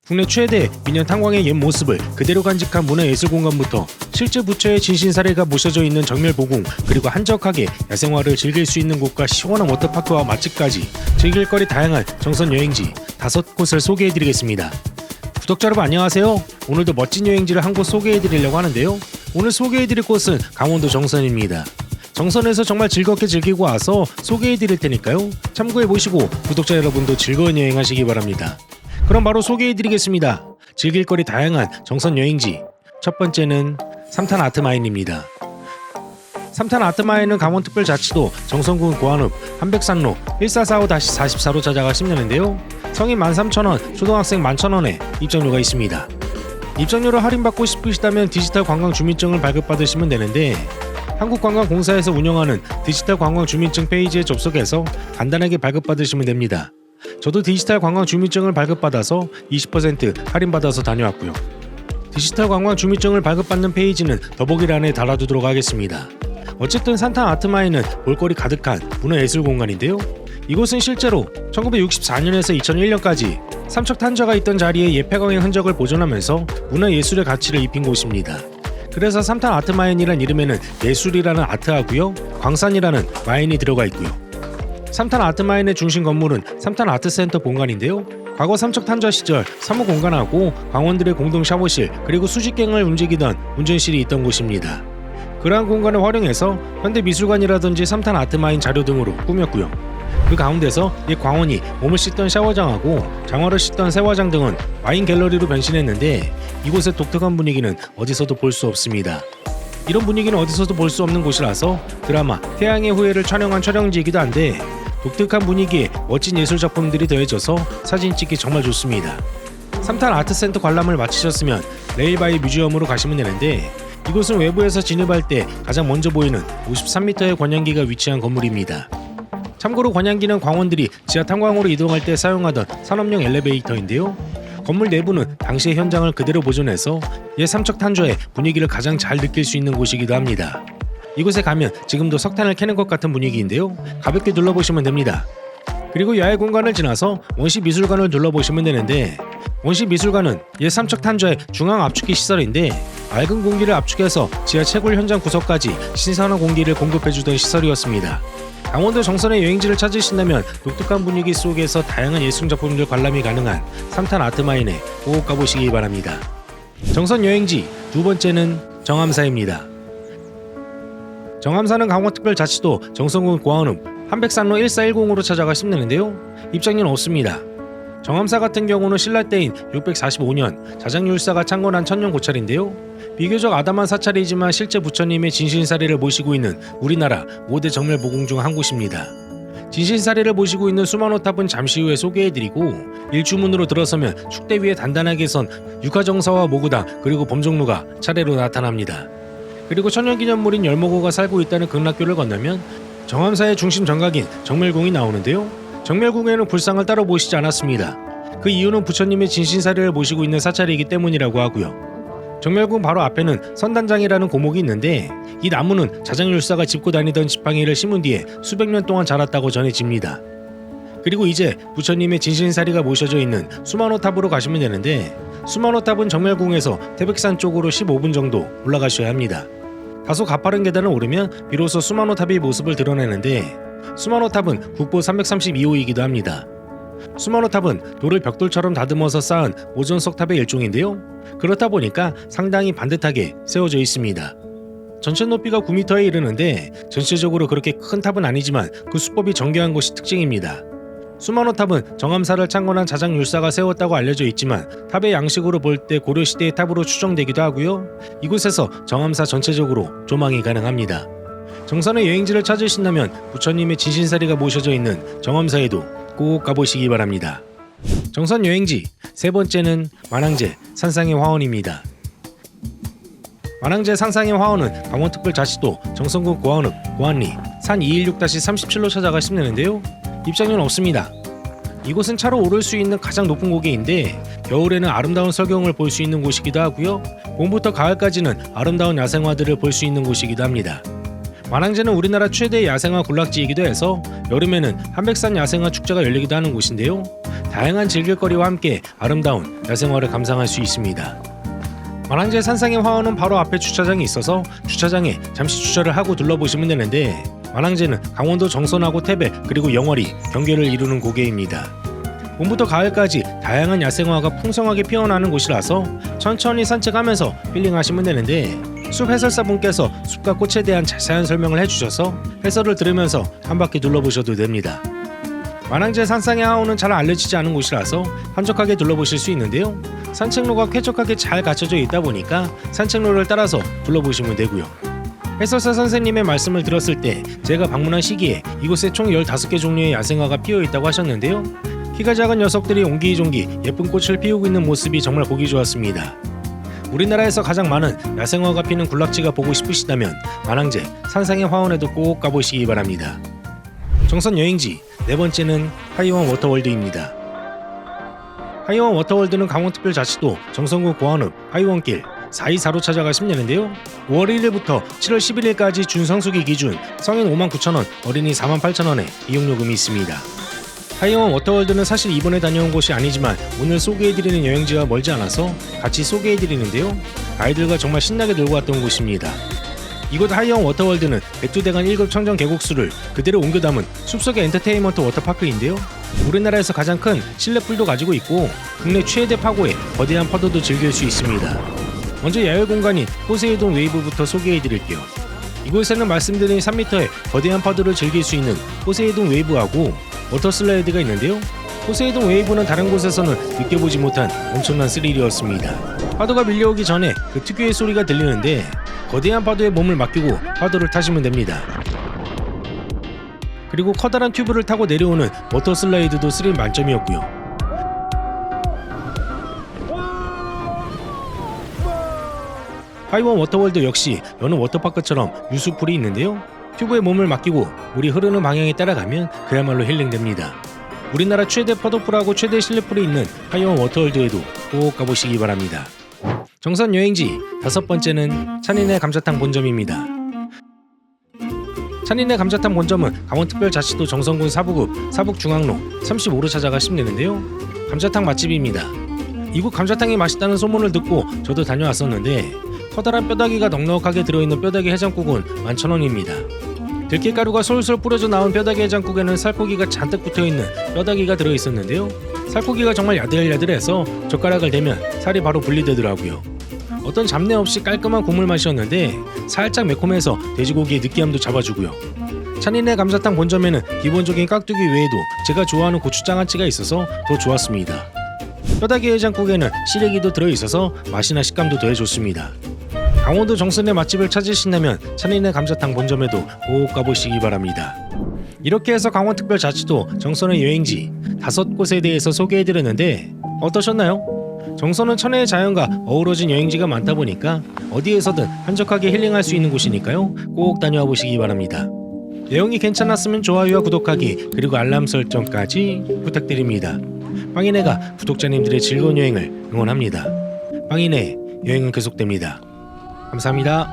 국내 최대 민연 탄광의 옛 모습을 그대로 간직한 문화예술공간부터 실제 부처의 진신 사례가 모셔져 있는 정멸보궁, 그리고 한적하게 야생화를 즐길 수 있는 곳과 시원한 워터파크와 맛집까지 즐길 거리 다양한 정선 여행지 5곳을 소개해드리겠습니다. 구독자 여러분 안녕하세요. 오늘도 멋진 여행지를 한 곳 소개해드리려고 하는데요. 오늘 소개해드릴 곳은 강원도 정선입니다. 정선에서 정말 즐겁게 즐기고 와서 소개해드릴 테니까요. 참고해보시고 구독자 여러분도 즐거운 여행하시기 바랍니다. 그럼 바로 소개해드리겠습니다. 즐길 거리 다양한 정선 여행지, 첫 번째는 삼탄 아트마인입니다. 삼탄 아트마인은 강원특별자치도 정선군 고안읍 한백산로 1445-44로 찾아가시면 되는데요. 성인 13,000원, 초등학생 11,000원에 입장료가 있습니다. 입장료를 할인받고 싶으시다면 디지털 관광 주민증을 발급받으시면 되는데, 한국관광공사에서 운영하는 디지털 관광 주민증 페이지에 접속해서 간단하게 발급받으시면 됩니다. 저도 디지털 관광 주민증을 발급받아서 20% 할인받아서 다녀왔고요. 디지털 관광 주민증을 발급받는 페이지는 더보기란에 달아두도록 하겠습니다. 어쨌든 삼탄 아트마인은 볼거리 가득한 문화예술 공간인데요. 이곳은 실제로 1964년에서 2001년까지 삼척탄저가 있던 자리에 예패광의 흔적을 보존하면서 문화예술의 가치를 입힌 곳입니다. 그래서 삼탄 아트마인이란 이름에는 예술이라는 아트하고요, 광산이라는 마인이 들어가 있고요. 삼탄 아트마인의 중심 건물은 삼탄 아트센터 본관인데요. 과거 삼척탄저 시절 사무공간하고 광원들의 공동 샤워실, 그리고 수직갱을 움직이던 운전실이 있던 곳입니다. 그러한 공간을 활용해서 현대미술관이라든지 삼탄 아트마인 자료 등으로 꾸몄고요. 그 가운데서 옛 광원이 몸을 씻던 샤워장하고 장화를 씻던 세화장 등은 와인 갤러리로 변신했는데, 이곳의 독특한 분위기는 어디서도 볼 수 없습니다. 이런 분위기는 어디서도 볼 수 없는 곳이라서 드라마 태양의 후예를 촬영한 촬영지이기도 한데, 독특한 분위기에 멋진 예술작품들이 더해져서 사진 찍기 정말 좋습니다. 삼탄 아트센터 관람을 마치셨으면 레일바이 뮤지엄으로 가시면 되는데, 이곳은 외부에서 진입할 때 가장 먼저 보이는 53m의 관양기가 위치한 건물입니다. 참고로 관양기는 광원들이 지하 탄광으로 이동할 때 사용하던 산업용 엘리베이터인데요. 건물 내부는 당시의 현장을 그대로 보존해서 옛 삼척탄저의 분위기를 가장 잘 느낄 수 있는 곳이기도 합니다. 이곳에 가면 지금도 석탄을 캐는 것 같은 분위기인데요. 가볍게 둘러보시면 됩니다. 그리고 야외 공간을 지나서 원시미술관을 둘러보시면 되는데, 원시미술관은 옛 삼척탄저의 중앙 압축기 시설인데, 맑은 공기를 압축해서 지하 채굴 현장 구석까지 신선한 공기를 공급해주던 시설이었습니다. 강원도 정선의 여행지를 찾으신다면 독특한 분위기 속에서 다양한 예술작품들 관람이 가능한 삼탄 아트마인에 꼭 가보시기 바랍니다. 정선 여행지 두 번째는 정암사입니다. 정암사는 강원특별자치도 정선군 고안읍 한백산로 1410으로 찾아가시면 되는데요. 입장료는 없습니다. 정암사 같은 경우는 신라 때인 645년 자장율사가 창건한 천년 고찰인데요. 비교적 아담한 사찰이지만 실제 부처님의 진신사례를 모시고 있는 우리나라 5대 정멸보궁 중 한 곳입니다. 진신사례를 모시고 있는 수만호탑은 잠시 후에 소개해드리고, 일주문으로 들어서면 축대 위에 단단하게 선 육하정사와 모구당, 그리고 범종루가 차례로 나타납니다. 그리고 천년기념물인 열모고가 살고 있다는 극락교를 건너면 정암사의 중심 정각인 정멸궁이 나오는데요. 정멸궁에는 불상을 따로 모시지 않았습니다. 그 이유는 부처님의 진신사례를 모시고 있는 사찰이기 때문이라고 하고요. 정멸궁 바로 앞에는 선단장이라는 고목이 있는데, 이 나무는 자장율사가 짚고 다니던 지팡이를 심은 뒤에 수백 년 동안 자랐다고 전해집니다. 그리고 이제 부처님의 진신사리가 모셔져 있는 수만호탑으로 가시면 되는데, 수만호탑은 정멸궁에서 태백산 쪽으로 15분 정도 올라가셔야 합니다. 다소 가파른 계단을 오르면 비로소 수만호탑의 모습을 드러내는데, 수만호탑은 국보 332호이기도 합니다. 수만호탑은 돌을 벽돌처럼 다듬어서 쌓은 오존석탑의 일종인데요. 그렇다 보니까 상당히 반듯하게 세워져 있습니다. 전체 높이가 9m에 이르는데, 전체적으로 그렇게 큰 탑은 아니지만 그 수법이 정교한 것이 특징입니다. 수만호탑은 정암사를 창건한 자장율사가 세웠다고 알려져 있지만, 탑의 양식으로 볼 때 고려시대의 탑으로 추정되기도 하고요. 이곳에서 정암사 전체적으로 조망이 가능합니다. 정선의 여행지를 찾으신다면 부처님의 진신사리가 모셔져 있는 정암사에도 꼭 가보시기 바랍니다. 정선 여행지 세 번째는 만항제 산상의 화원입니다. 만항제 산상의 화원은 강원특별자치도 정선군 고안읍 고안리 산 216-37로 찾아가시면 되는데요. 입장료는 없습니다. 이곳은 차로 오를 수 있는 가장 높은 고개인데, 겨울에는 아름다운 설경을 볼 수 있는 곳이기도 하고요. 봄부터 가을까지는 아름다운 야생화들을 볼 수 있는 곳이기도 합니다. 만항제는 우리나라 최대 야생화 군락지이기도 해서 여름에는 한백산 야생화 축제가 열리기도 하는 곳인데요. 다양한 즐길거리와 함께 아름다운 야생화를 감상할 수 있습니다. 만항제 산상의 화원은 바로 앞에 주차장이 있어서 주차장에 잠시 주차를 하고 둘러보시면 되는데, 만항제는 강원도 정선하고 태백 그리고 영월이 경계를 이루는 고개입니다. 봄부터 가을까지 다양한 야생화가 풍성하게 피어나는 곳이라서 천천히 산책하면서 힐링하시면 되는데, 숲 해설사분께서 숲과 꽃에 대한 자세한 설명을 해주셔서 해설을 들으면서 한 바퀴 둘러보셔도 됩니다. 만항제 산상의 하원은 잘 알려지지 않은 곳이라서 한적하게 둘러보실 수 있는데요, 산책로가 쾌적하게 잘 갖춰져 있다 보니까 산책로를 따라서 둘러보시면 되고요. 해설사 선생님의 말씀을 들었을 때 제가 방문한 시기에 이곳에 총 15개 종류의 야생화가 피어 있다고 하셨는데요, 키가 작은 녀석들이 옹기종기 예쁜 꽃을 피우고 있는 모습이 정말 보기 좋았습니다. 우리나라에서 가장 많은 야생화가 피는 군락지가 보고 싶으시다면 만항제 산상의 화원에도 꼭 가보시기 바랍니다. 정선 여행지 네 번째는 하이원 워터월드입니다. 하이원 워터월드는 강원특별자치도 정선구 고한읍 하이원길 424로 찾아가시면 되는데요, 5월 1일부터 7월 11일까지 준성수기 기준 성인 59,000원, 어린이 48,000원의 이용요금이 있습니다. 하이원 워터월드는 사실 이번에 다녀온 곳이 아니지만 오늘 소개해드리는 여행지와 멀지 않아서 같이 소개해드리는데요, 아이들과 정말 신나게 놀고 왔던 곳입니다. 이곳 하이원 워터월드는 백두대간 1급 청정 계곡수를 그대로 옮겨 담은 숲속의 엔터테인먼트 워터파크인데요, 우리나라에서 가장 큰 실내풀도 가지고 있고 국내 최대 파고의 거대한 파도도 즐길 수 있습니다. 먼저 야외 공간인 포세이돈 웨이브부터 소개해드릴게요. 이곳에는 말씀드린 3m의 거대한 파도를 즐길 수 있는 포세이돈 웨이브하고 워터 슬라이드가 있는데요, 포세이돈 웨이브는 다른 곳에서는 느껴보지 못한 엄청난 스릴이었습니다. 파도가 밀려오기 전에 그 특유의 소리가 들리는데 거대한 파도에 몸을 맡기고 파도를 타시면 됩니다. 그리고 커다란 튜브를 타고 내려오는 워터 슬라이드도 스릴 만점이었고요. 하이원 워터월드 역시 여느 워터파크처럼 유수풀이 있는데요, 튜브에 몸을 맡기고 물이 흐르는 방향에 따라가면 그야말로 힐링됩니다. 우리나라 최대 파도풀하고 최대 실내풀이 있는 하이원 워터월드에도 꼭 가보시기 바랍니다. 정선 여행지 다섯 번째는 찬인의 감자탕 본점입니다. 찬인의 감자탕 본점은 강원특별자치도 정선군 사북읍 사북중앙로 35로 찾아가시면 되는데요, 감자탕 맛집입니다. 이곳 감자탕이 맛있다는 소문을 듣고 저도 다녀왔었는데, 커다란 뼈다귀가 넉넉하게 들어있는 뼈다귀 해장국은 11,000원입니다. 들깨가루가 솔솔 뿌려져 나온 뼈다귀 해장국에는 살코기가 잔뜩 붙어있는 뼈다귀가 들어있었는데요, 살코기가 정말 야들야들해서 젓가락을 대면 살이 바로 분리되더라고요. 어떤 잡내 없이 깔끔한 국물 맛이었는데 살짝 매콤해서 돼지고기의 느끼함도 잡아주고요. 찬인의 감자탕 본점에는 기본적인 깍두기 외에도 제가 좋아하는 고추장아찌가 있어서 더 좋았습니다. 뼈다귀 해장국에는 시래기도 들어있어서 맛이나 식감도 더해줬습니다. 강원도 정선의 맛집을 찾으신다면 찬인의 감자탕 본점에도 꼭 가보시기 바랍니다. 이렇게 해서 강원특별자치도 정선의 여행지 5곳에 대해서 소개해드렸는데 어떠셨나요? 정선은 천혜의 자연과 어우러진 여행지가 많다 보니까 어디에서든 한적하게 힐링할 수 있는 곳이니까요, 꼭 다녀와 보시기 바랍니다. 내용이 괜찮았으면 좋아요와 구독하기 그리고 알람 설정까지 부탁드립니다. 빵이네가 구독자님들의 즐거운 여행을 응원합니다. 빵이네 여행은 계속됩니다. 감사합니다.